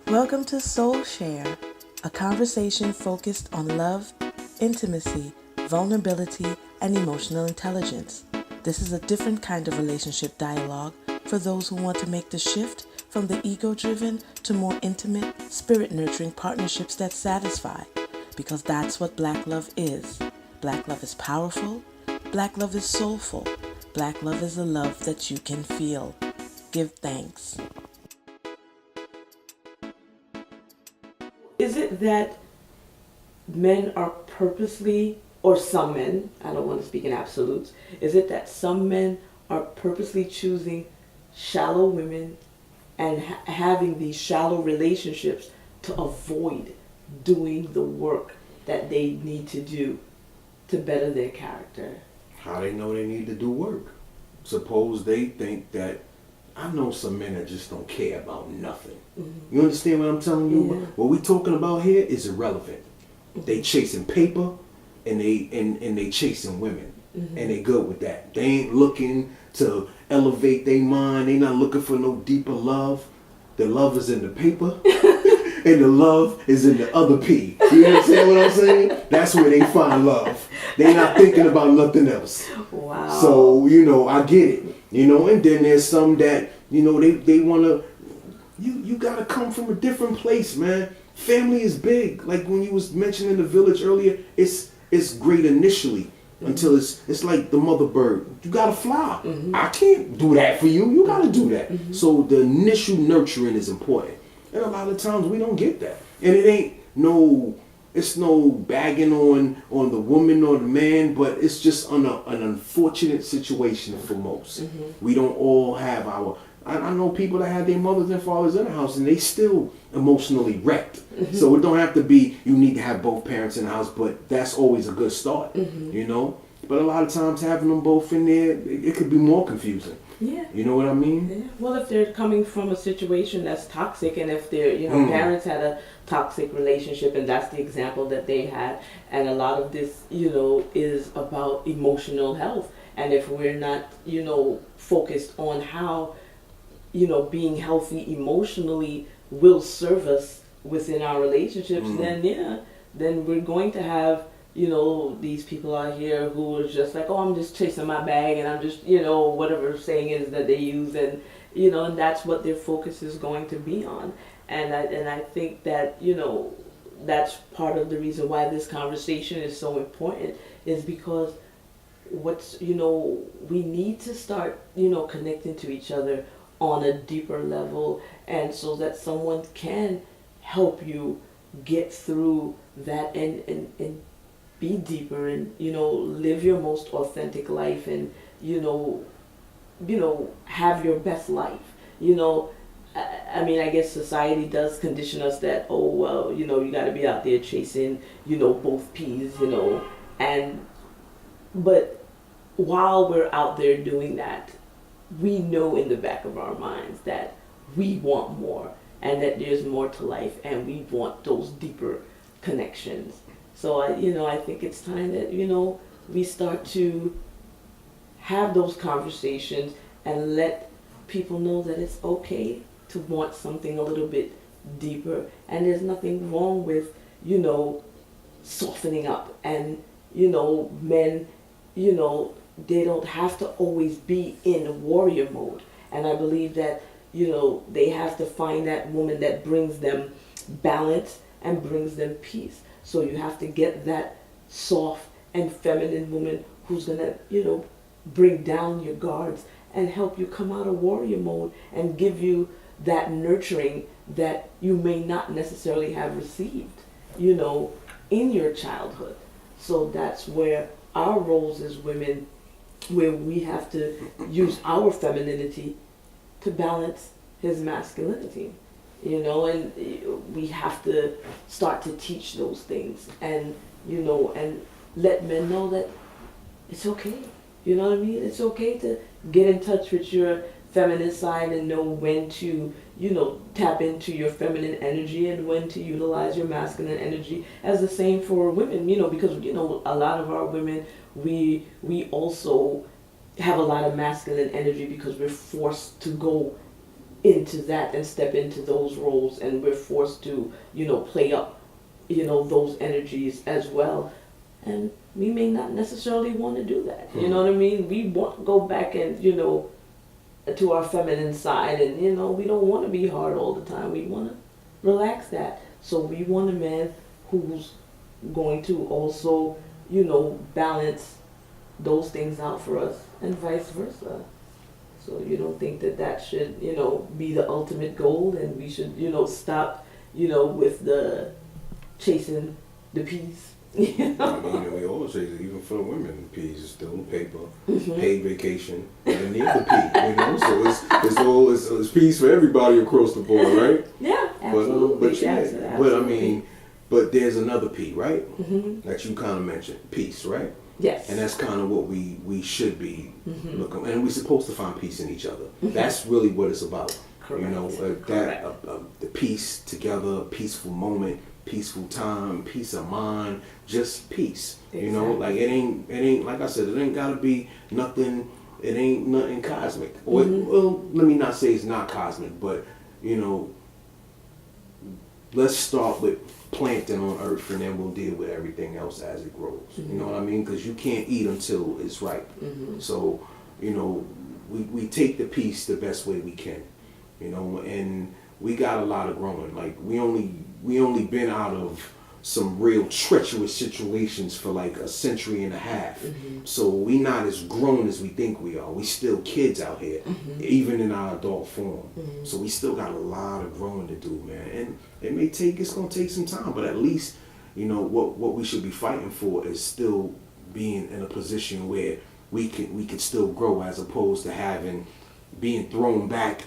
Welcome to SoulShare, a conversation focused on love, intimacy, vulnerability, and emotional intelligence. This is a different kind of relationship dialogue for those who want to make the shift from the ego-driven to more intimate, spirit-nurturing partnerships that satisfy. Because that's what Black love is. Black love is powerful. Black love is soulful. Black love is a love that you can feel. Give thanks. Is it that men are purposely, or some men, I don't want to speak in absolutes, is it that some men are purposely choosing shallow women and having these shallow relationships to avoid doing the work that they need to do to better their character? How they know they need to do work? Suppose they think that, I know some men that just don't care about nothing. Mm-hmm. You understand what I'm telling you? Yeah. What we talking about here is irrelevant. Mm-hmm. They chasing paper and they chasing women. Mm-hmm. And they good with that. They ain't looking to elevate their mind. They not looking for no deeper love. The love is in the paper. And the love is in the other P. You understand what I'm saying? That's where they find love. They not thinking about nothing else. Wow. So, I get it. And then there's some that, they want to, you got to come from a different place, man. Family is big. Like when you was mentioning the village earlier, it's great initially. Mm-hmm. Until it's like the mother bird. You got to fly. Mm-hmm. I can't do that for you. You got to do that. Mm-hmm. So the initial nurturing is important. And a lot of times we don't get that. And it's no bagging on the woman or the man, but it's just an unfortunate situation for most. Mm-hmm. We don't all have I know people that have their mothers and fathers in the house and they still emotionally wrecked. Mm-hmm. So it don't have to be, you need to have both parents in the house, but that's always a good start, mm-hmm. But a lot of times having them both in there, it could be more confusing. Yeah. You know what I mean? Yeah. Well, if they're coming from a situation that's toxic, and if their parents had a toxic relationship, and that's the example that they had, and a lot of this, is about emotional health. And if we're not, focused on how, being healthy emotionally will serve us within our relationships, then we're going to have these people out here who are just like, oh, I'm just chasing my bag and I'm just, whatever saying is that they use, and, and that's what their focus is going to be on. And I think that, that's part of the reason why this conversation is so important, is because we need to start, connecting to each other on a deeper level, and so that someone can help you get through that and be deeper and, live your most authentic life and, have your best life. I guess society does condition us that, oh, well, you got to be out there chasing, both P's, but while we're out there doing that, we know in the back of our minds that we want more and that there's more to life and we want those deeper connections. So I think it's time that, we start to have those conversations and let people know that it's okay to want something a little bit deeper. And there's nothing wrong with, softening up. And, men, they don't have to always be in warrior mode. And I believe that, they have to find that woman that brings them balance and brings them peace. So you have to get that soft and feminine woman who's going to, bring down your guards and help you come out of warrior mode and give you that nurturing that you may not necessarily have received, in your childhood. So that's where our roles as women, where we have to use our femininity to balance his masculinity. And we have to start to teach those things and, and let men know that it's okay. You know what I mean? It's okay to get in touch with your feminine side and know when to, tap into your feminine energy and when to utilize your masculine energy. As the same for women, because, a lot of our women, we also have a lot of masculine energy because we're forced to go into that and step into those roles, and we're forced to, play up, those energies as well. And we may not necessarily want to do that. You know what I mean? We want to go back and, to our feminine side, and, we don't want to be hard all the time. We want to relax that. So we want a man who's going to also, balance those things out for us, and vice versa. So you don't think that should, be the ultimate goal, and we should, stop, with the chasing the peas. I mean, we always say that even for women, peas is still paper, paid vacation, and need the pea. So it's peas for everybody across the board, right? Yeah, absolutely. But there's another P, right? That you kind of mentioned, peace, right? Yes. And that's kind of what we should be looking, and we're supposed to find peace in each other. That's really what it's about. Correct. The peace together, peaceful moment, peaceful time, peace of mind, just peace. Exactly. Like it ain't like I said, it ain't gotta be nothing. It ain't nothing cosmic. Well, let me not say it's not cosmic, but let's start with plankton on Earth, and then we'll deal with everything else as it grows. You know what I mean? Because you can't eat until it's ripe. So we take the peace the best way we can. And we got a lot of growing. Like we only been out of some real treacherous situations for like a century and a half. So we not as grown as we think we are. We still kids out here, even in our adult form. So we still got a lot of growing to do, man. And it's gonna take some time, but at least, what we should be fighting for is still being in a position where we can still grow, as opposed to being thrown back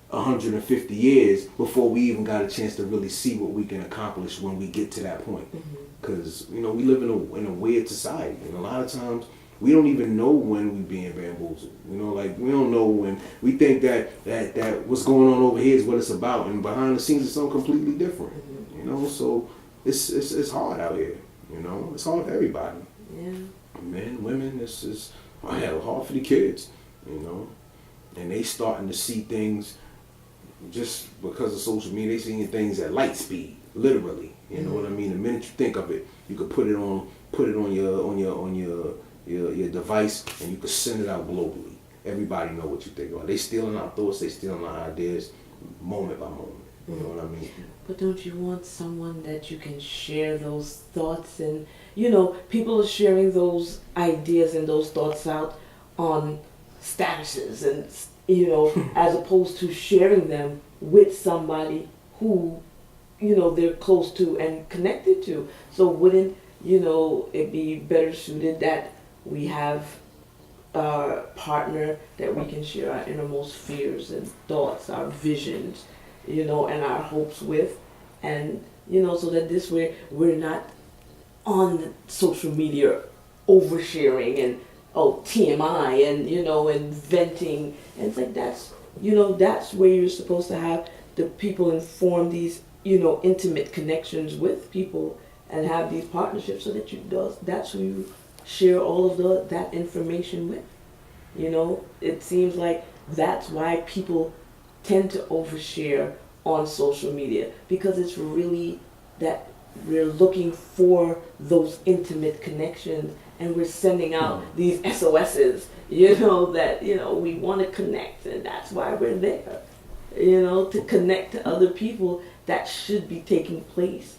150 years before we even got a chance to really see what we can accomplish when we get to that point. Because we live in a weird society, and a lot of times we don't even know when we being bamboozled. Like we don't know when we think that what's going on over here is what it's about, and behind the scenes it's something completely different. So it's hard out here. It's hard for everybody. Yeah. Men, women, it's hard for the kids. And they starting to see things. Just because of social media, they seeing things at light speed, literally. You know what I mean? The minute you think of it, you could put it on your device, and you could send it out globally. Everybody know what you think about. They stealing our thoughts, they stealing our ideas, moment by moment. You know what I mean? But don't you want someone that you can share those thoughts, and people are sharing those ideas and those thoughts out on statuses, and as opposed to sharing them with somebody who, they're close to and connected to. So wouldn't, it be better suited that we have a partner that we can share our innermost fears and thoughts, our visions, and our hopes with, and, so that this way we're not on social media oversharing and TMI and and venting, and it's like that's where you're supposed to have the people and form these intimate connections with people and have these partnerships, so that that's who you share all of that information with. It seems like that's why people tend to overshare on social media, because it's really that we're looking for those intimate connections, and we're sending out these SOSs, that, we want to connect, and that's why we're there, to connect to other people. That should be taking place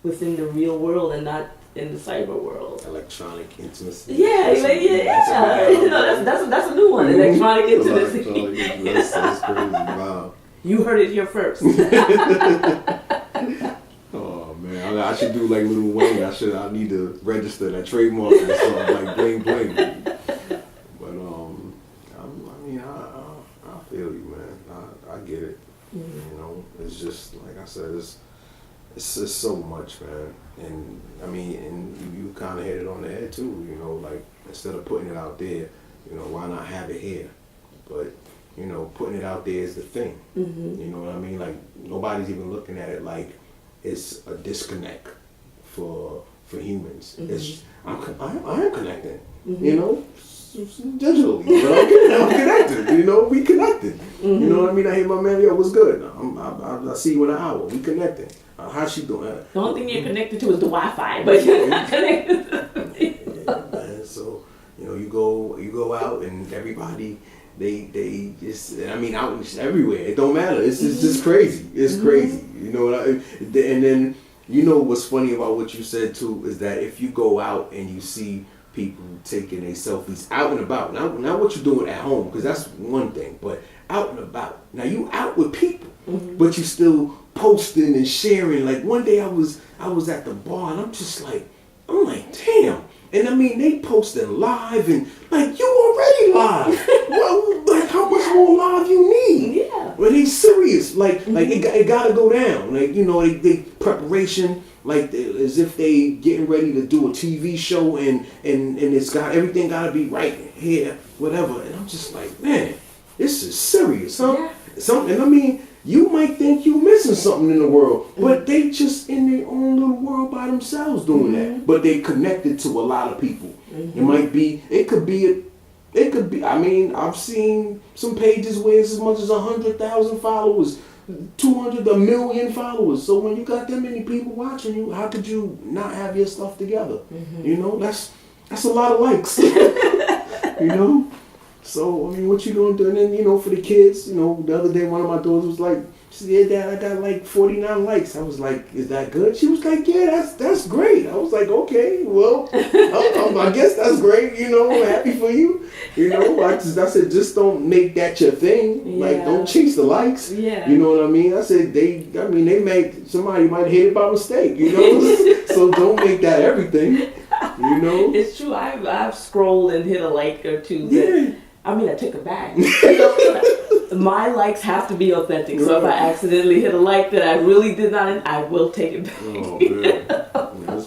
within the real world and not in the cyber world. Electronic intimacy. Yeah. That's a new one, electronic intimacy. That's crazy, wow. You heard it here first. Man, I should do like Lil Wayne. I need to register that trademark or something like bling bling. But I feel you, man. I get it. It's just like I said, it's so much, man. And and you kind of hit it on the head too. Like instead of putting it out there, why not have it here? But putting it out there is the thing. You know what I mean? Like nobody's even looking at it like it's a disconnect for for humans. I am connecting, you know, digitally, but I'm connected. You know, we connected. You know what I mean? I hear my man, yo, what's good? I see you in an hour. We connecting. How's she doing? The only thing you're connected to is the Wi-Fi, but you're not connected to me. Man, so you know, you go out and everybody. They just, I mean, out everywhere. It don't matter. It's just crazy. It's crazy. You know, and then, you know, what's funny about what you said too is that if you go out and you see people taking their selfies out and about, not what you're doing at home, because that's one thing, but out and about. Now you out with people, but you still posting and sharing. Like one day I was at the bar and I'm like, damn. And I mean, they posting live and like, you already live. Well, like, how much more live you need? Yeah. But they serious. Like it gotta go down. Like, you know, they preparation, like as if they getting ready to do a TV show and it's got everything gotta be right here, whatever. And I'm just like, man, this is serious, huh? Yeah. Something. I mean, you might think you missing something in the world, but they just in their own little world by themselves doing that. But they connected to a lot of people. It could be. I mean, I've seen some pages where it's as much as 100,000 followers, 200, 1 million followers. So when you got that many people watching you, how could you not have your stuff together? You know, that's a lot of likes. You know. So, I mean, what you gonna do? And then, you know, for the kids, you know, the other day one of my daughters was like, she said, yeah, Dad, I got like 49 likes. I was like, is that good? She was like, yeah, that's great. I was like, okay, well, I guess that's great, you know, I'm happy for you. You know, I said, just don't make that your thing. Like, don't chase the likes. Yeah. You know what I mean? I said, somebody might hit it by mistake, you know? So don't make that everything, you know? It's true. I've scrolled and hit a like or two. Yeah. I mean, I took it back. My likes have to be authentic. So if I accidentally hit a like that I really did not, I will take it back. Oh, man. That's